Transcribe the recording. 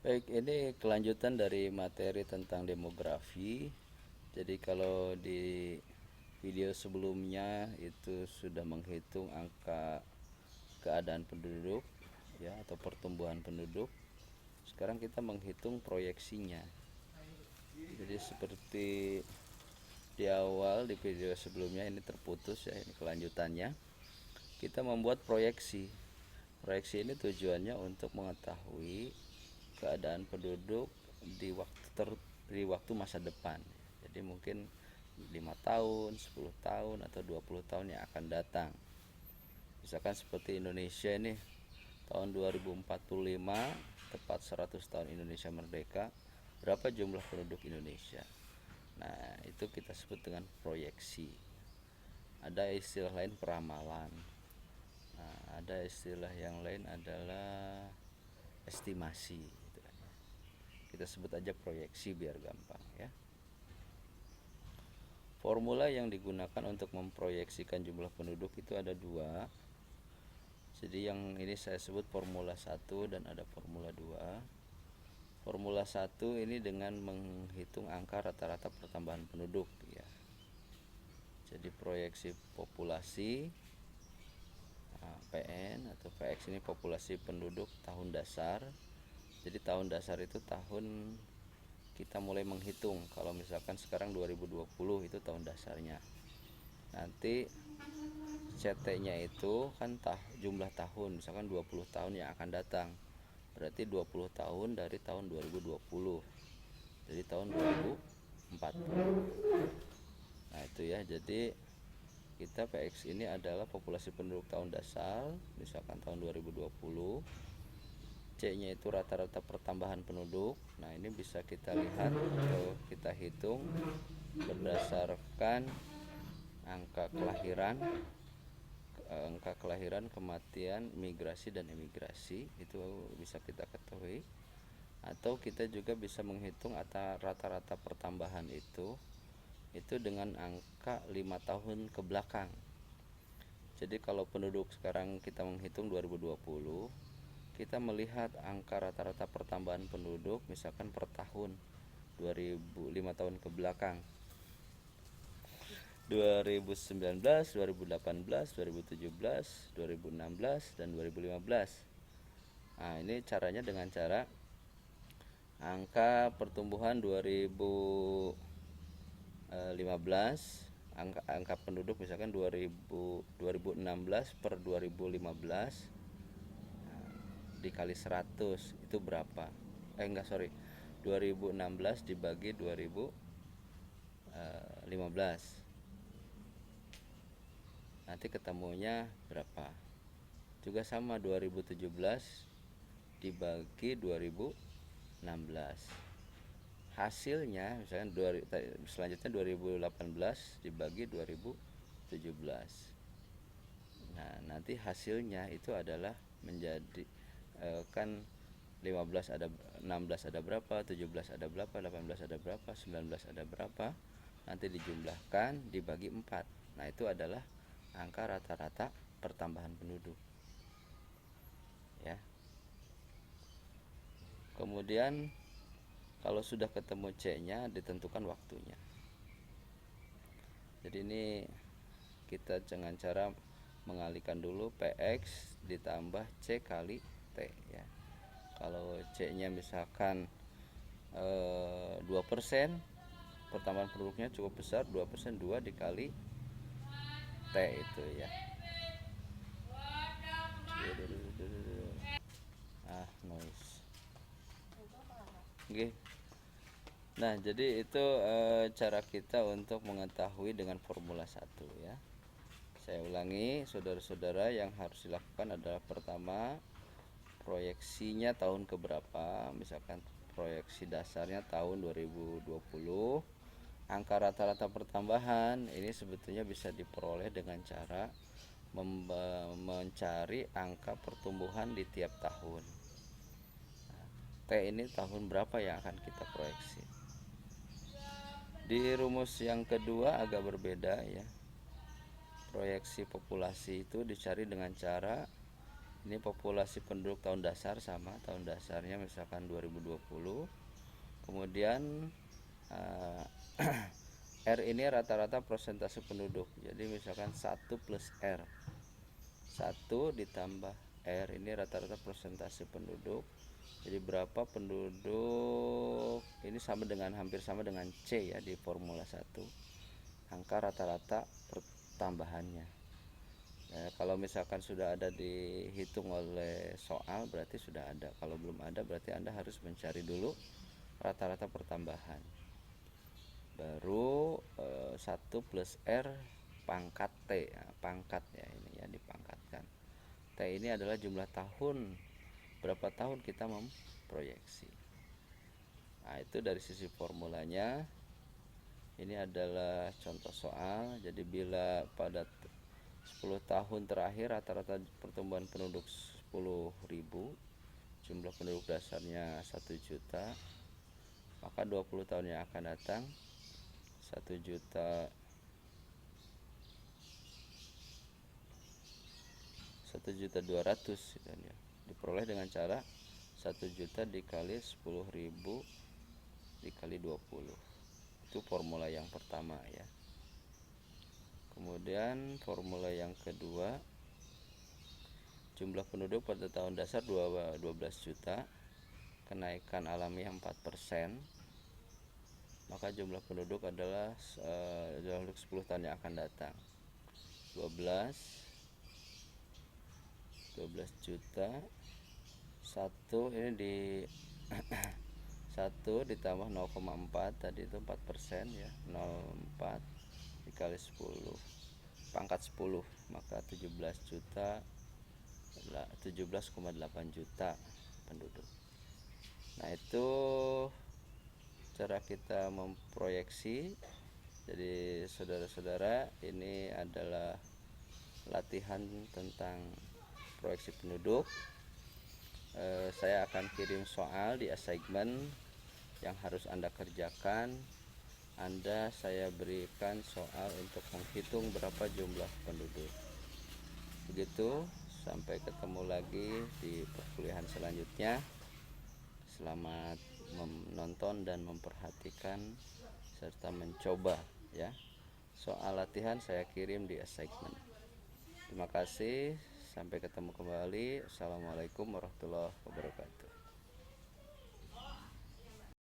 Baik, ini kelanjutan dari materi tentang demografi. Jadi kalau di video sebelumnya itu sudah menghitung angka keadaan penduduk ya atau pertumbuhan penduduk. Sekarang kita menghitung proyeksinya. Jadi seperti di awal di video sebelumnya ini terputus ya, ini kelanjutannya. Kita membuat proyeksi. Proyeksi ini tujuannya untuk mengetahui keadaan penduduk di di waktu masa depan. Jadi mungkin 5 tahun, 10 tahun atau 20 tahun yang akan datang. Misalkan seperti Indonesia ini tahun 2045 tepat 100 tahun Indonesia merdeka, berapa jumlah penduduk Indonesia. Nah, itu kita sebut dengan proyeksi. Ada istilah lain peramalan. Nah, ada istilah yang lain adalah estimasi gitu kan. Kita sebut aja proyeksi biar gampang ya. Formula yang digunakan untuk memproyeksikan jumlah penduduk itu ada dua. Jadi yang ini saya sebut formula 1 dan ada formula 2. Formula 1 ini dengan menghitung angka rata-rata pertambahan penduduk ya. Jadi proyeksi populasi PN atau PX ini populasi penduduk tahun dasar. Jadi tahun dasar itu tahun kita mulai menghitung. Kalau misalkan sekarang 2020 itu tahun dasarnya. Nanti CT-nya itu kan jumlah tahun, misalkan 20 tahun yang akan datang. Berarti 20 tahun dari tahun 2020. Jadi tahun 2040. Nah, itu ya. Jadi kita PX ini adalah populasi penduduk tahun dasar, misalkan tahun 2020. C-nya itu rata-rata pertambahan penduduk. Nah, ini bisa kita lihat atau kita hitung berdasarkan angka kelahiran, kematian, migrasi dan emigrasi. Itu bisa kita ketahui. Atau kita juga bisa menghitung rata-rata pertambahan itu dengan angka 5 tahun ke belakang. Jadi kalau penduduk sekarang kita menghitung 2020, kita melihat angka rata-rata pertambahan penduduk misalkan per tahun 5 tahun ke belakang. 2019, 2018, 2017, 2016 dan 2015. Nah, ini caranya dengan cara angka pertumbuhan 2015, angka penduduk misalkan 2016 per 2015 dikali 100 itu berapa? Enggak, sorry. 2016 dibagi 2015. Nanti ketemunya berapa? Juga sama, 2017 dibagi 2016. Hasilnya misalkan selanjutnya 2018 dibagi 2017. Nah, nanti hasilnya itu adalah menjadi kan 15 ada 16 ada berapa, 17 ada berapa, 18 ada berapa, 19 ada berapa, nanti dijumlahkan dibagi 4. Nah, itu adalah angka rata-rata pertambahan penduduk ya. Kemudian kalau sudah ketemu C-nya ditentukan waktunya. Jadi ini kita dengan cara mengalihkan dulu PX ditambah C kali T ya. Kalau C-nya misalkan 2%, pertambahan penduduknya cukup besar, 2%, 2 dikali T itu ya. Noise. Oke. Nah, jadi itu cara kita untuk mengetahui dengan formula 1 ya. Saya ulangi, saudara-saudara, yang harus dilakukan adalah pertama, proyeksinya tahun keberapa. Misalkan proyeksi dasarnya tahun 2020. Angka rata-rata pertambahan ini sebetulnya bisa diperoleh dengan cara mencari angka pertumbuhan di tiap tahun. T ini tahun berapa yang akan kita proyeksi. Di rumus yang kedua agak berbeda ya. Proyeksi populasi itu dicari dengan cara Ini populasi penduduk tahun dasar sama, tahun dasarnya misalkan 2020. Kemudian uh, R ini rata-rata persentase penduduk. Jadi misalkan 1 plus R, 1 ditambah R ini rata-rata persentase penduduk. Jadi berapa penduduk ini sama dengan, hampir sama dengan C ya di formula 1, angka rata-rata pertambahannya. Kalau misalkan sudah ada dihitung oleh soal berarti sudah ada. Kalau belum ada berarti Anda harus mencari dulu rata-rata pertambahan. Baru 1 plus R pangkat T, ya, pangkat ya, ini ya dipangkatkan. T ini adalah jumlah tahun, berapa tahun kita memproyeksi. Nah, itu dari sisi formulanya. Ini adalah contoh soal. Jadi bila pada 10 tahun terakhir rata-rata pertumbuhan penduduk 10.000, jumlah penduduk dasarnya 1 juta, maka 20 tahun yang akan datang 1 juta 1.200.000 ya, diperoleh dengan cara 1 juta dikali 10.000 dikali 20. Itu formula yang pertama ya. Kemudian formula yang kedua, jumlah penduduk pada tahun dasar 12 juta, kenaikan alamiah 4%, maka jumlah penduduk adalah untuk 10 tahun yang akan datang 12 juta. 1 ini di 1 ditambah 0,4 tadi itu 4% ya, 0,4 dikali 10 pangkat 10, maka 17 juta 17,8 juta penduduk. Nah, itu cara kita memproyeksi. Jadi saudara-saudara, ini adalah latihan tentang proyeksi penduduk. Saya akan kirim soal di assignment yang harus Anda kerjakan. Saya berikan soal untuk menghitung berapa jumlah penduduk. Begitu, sampai ketemu lagi di perkuliahan selanjutnya. Selamat menonton dan memperhatikan serta mencoba ya. Soal latihan saya kirim di assignment. Terima kasih, sampai ketemu kembali. Assalamualaikum warahmatullahi wabarakatuh.